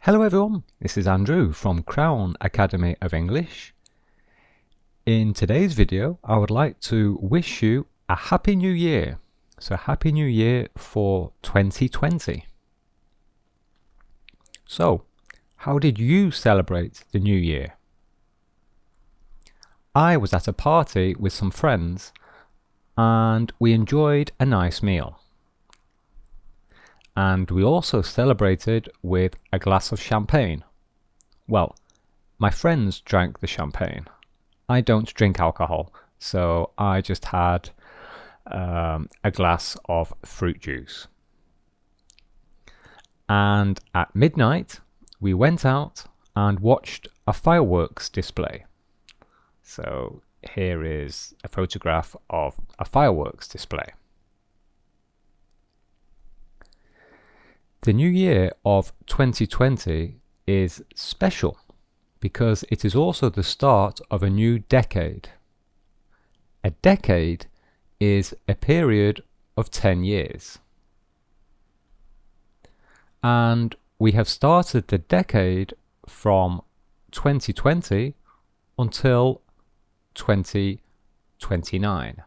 Hello everyone, this is Andrew from Crown Academy of English. In today's video, I would like to wish you a Happy New Year. So Happy New Year for 2020. So, how did you celebrate the New Year? I was at a party with some friends and we enjoyed a nice meal. And we also celebrated with a glass of champagne. Well, my friends drank the champagne. I don't drink alcohol, so I just had a glass of fruit juice. And at midnight, we went out and watched a fireworks display. So here is a photograph of a fireworks display. The new year of 2020 is special because it is also the start of a new decade. A decade is a period of 10 years. And we have started the decade from 2020 until 2029.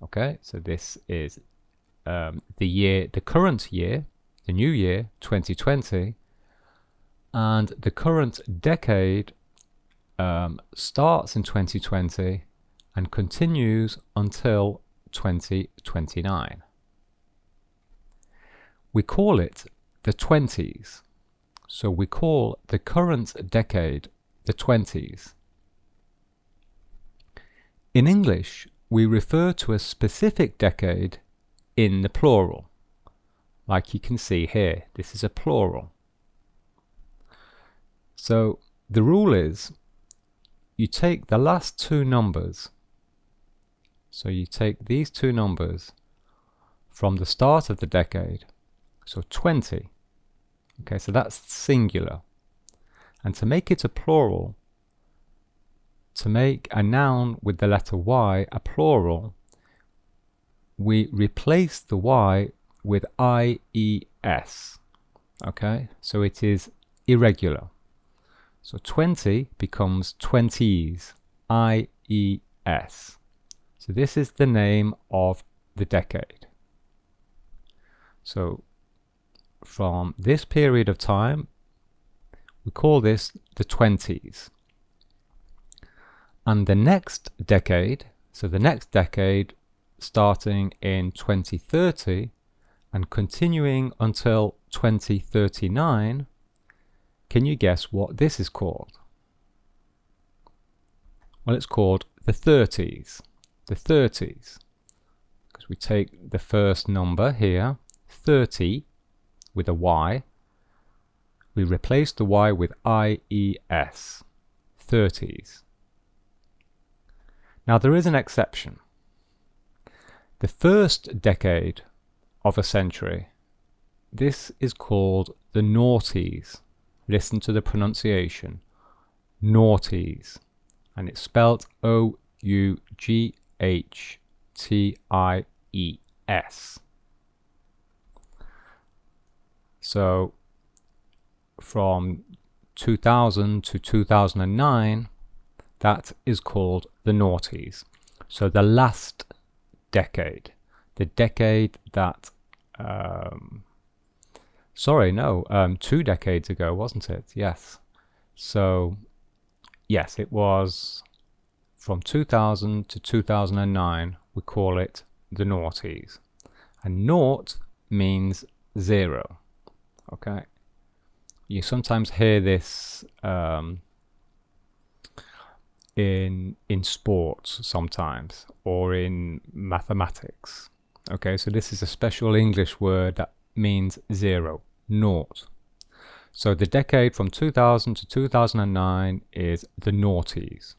Okay, so this is the current year, the new year, 2020, and the current decade starts in 2020 and continues until 2029. We call it the 20s. So we call the current decade the 20s. In English, we refer to a specific decade in the plural. Like you can see here, this is a plural. So the rule is you take the last two numbers. So you take these two numbers from the start of the decade. So 20. Okay, so that's singular. And to make it a plural, to make a noun with the letter Y a plural, we replace the Y with IES. Okay, so it is irregular. So 20 becomes 20s, IES. So this is the name of the decade. So from this period of time, we call this the 20s. And the next decade, so the next decade starting in 2030, and continuing until 2039, can you guess what this is called? Well, it's called the 30s. The 30s. Because we take the first number here, 30, with a Y. We replace the Y with IES. 30s. Now there is an exception. The first decade of a century, this is called the noughties. Listen to the pronunciation, noughties, and it's spelled O-U-G-H-T-I-E-S. So from 2000 to 2009, that is called the noughties. So the last decade, the decade that 2 decades ago, wasn't it? Yes. So yes, it was from 2000 to 2009. We call it the noughties. And naught means 0. Okay. You sometimes hear this in sports sometimes, or in mathematics. Okay, so this is a special English word that means 0, naught. So the decade from 2000 to 2009 is the noughties.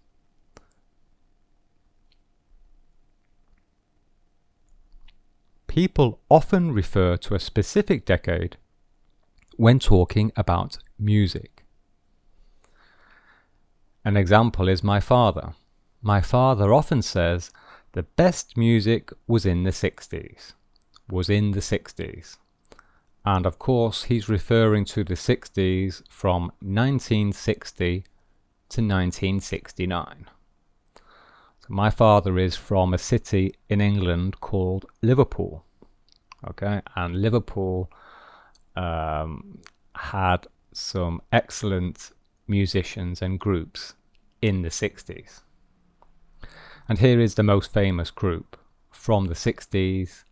People often refer to a specific decade when talking about music. An example is my father. My father often says the best music was in the 60s. And of course, he's referring to the 60s from 1960 to 1969. So my father is from a city in England called Liverpool. Okay, and Liverpool had some excellent musicians and groups in the 60s. And here is the most famous group from the 60s,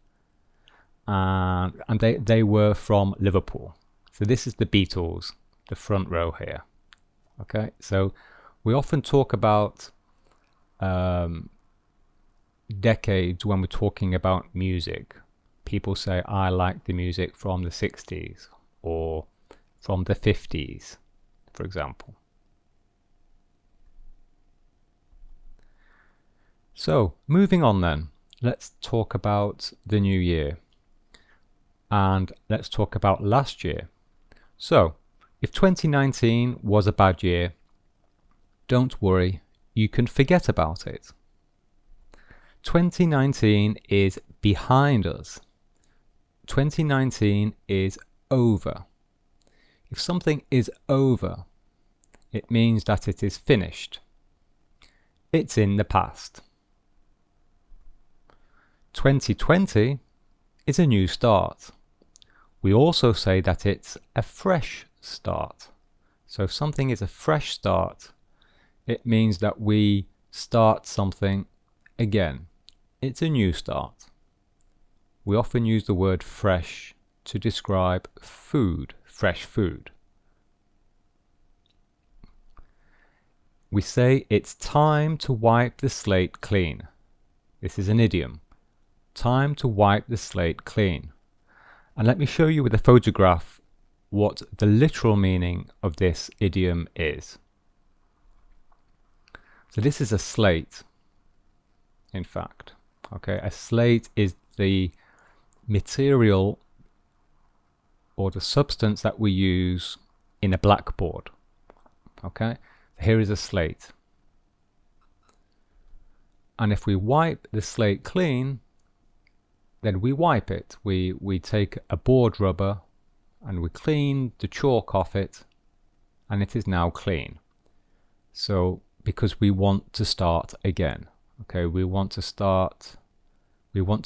and they were from Liverpool. So this is the Beatles, the front row here. Okay, so we often talk about decades when we're talking about music. People say, I like the music from the 60s or from the 50s, for example. So, moving on then, let's talk about the new year. And let's talk about last year. So, if 2019 was a bad year, don't worry, you can forget about it. 2019 is behind us. 2019 is over. If something is over, it means that it is finished. It's in the past. 2020 is a new start. We also say that it's a fresh start. So if something is a fresh start, it means that we start something again. It's a new start. We often use the word fresh to describe food, fresh food. We say it's time to wipe the slate clean. This is an idiom. Time to wipe the slate clean. And let me show you with a photograph what the literal meaning of this idiom is. So this is a slate, in fact. Okay, a slate is the material or the substance that we use in a blackboard. Okay, here is a slate. And if we wipe the slate clean, then we wipe it. We take a board rubber and we clean the chalk off it, and it is now clean. So because we want to start again. Okay, we want to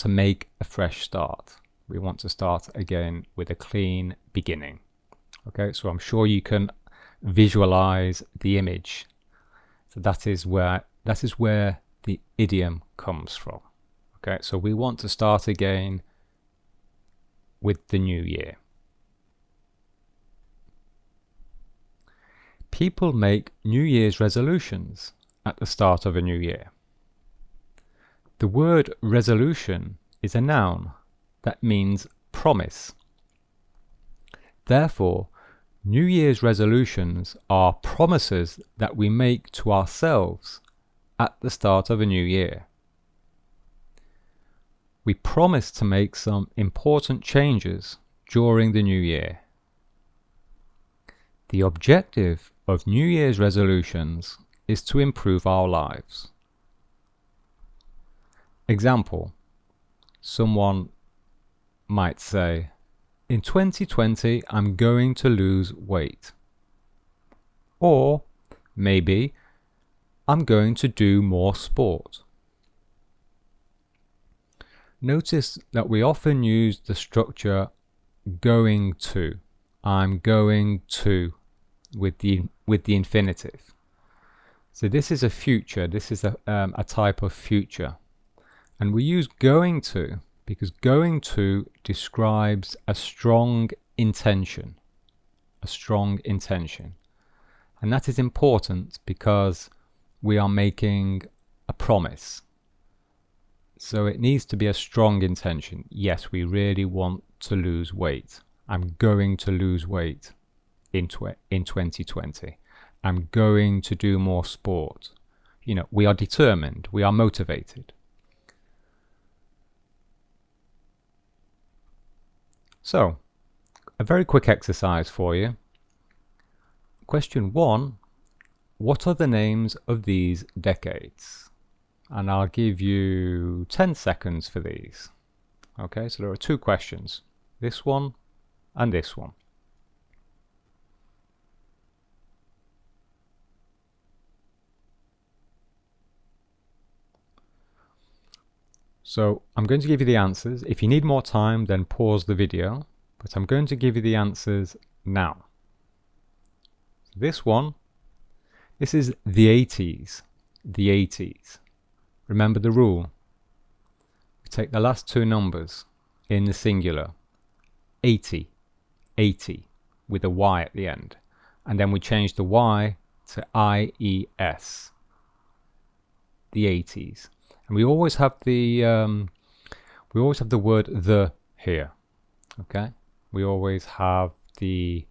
make a fresh start. We want to start again with a clean beginning. Okay, so I'm sure you can visualize the image. So that is where the idiom comes from. Okay, so we want to start again with the new year. People make New Year's resolutions at the start of a new year. The word resolution is a noun that means promise. Therefore, New Year's resolutions are promises that we make to ourselves at the start of a new year. We promise to make some important changes during the new year. The objective of New Year's resolutions is to improve our lives. Example, someone might say, in 2020 I'm going to lose weight. Or maybe I'm going to do more sport. Notice that we often use the structure going to. I'm going to with the infinitive. So this is a future. This is a type of future. And we use going to because going to describes a strong intention. A strong intention. And that is important because we are making a promise. So it needs to be a strong intention. Yes, we really want to lose weight. I'm going to lose weight in 2020. I'm going to do more sport. You know, we are determined. We are motivated. So, a very quick exercise for you. Question 1. What are the names of these decades? And I'll give you 10 seconds for these. Okay, so there are 2 questions. This one and this one. So I'm going to give you the answers. If you need more time, then pause the video, but I'm going to give you the answers now. This one, this is the 80s, the 80s. Remember the rule. We take the last two numbers in the singular, 80, 80, with a Y at the end. And then we change the Y to IES, the 80s. And we always have the word the here. Okay? We always have the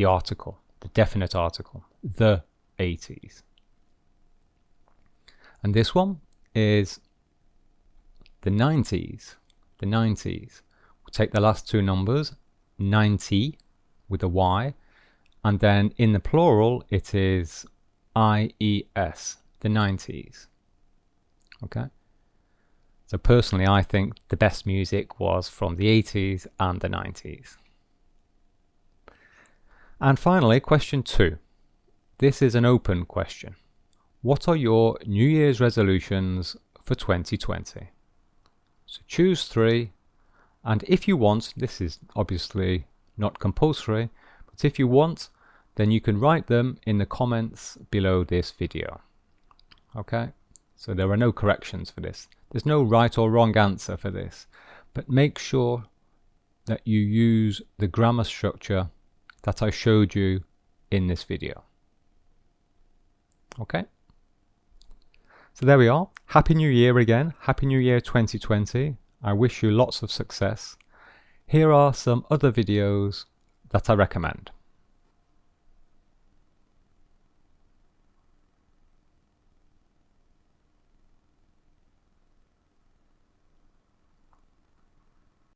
article, the definite article, the 80s. And this one is the 90s, the 90s. We take the last two numbers, 90 with a Y, and then in the plural it is IES, the 90s. Okay? So personally, I think the best music was from the 80s and the 90s. And finally, question 2. This is an open question. What are your New Year's resolutions for 2020? So choose 3, and if you want, this is obviously not compulsory, but if you want, then you can write them in the comments below this video. Okay? So there are no corrections for this. There's no right or wrong answer for this, but make sure that you use the grammar structure that I showed you in this video. Okay? So there we are. Happy New Year again. Happy New Year 2020. I wish you lots of success. Here are some other videos that I recommend.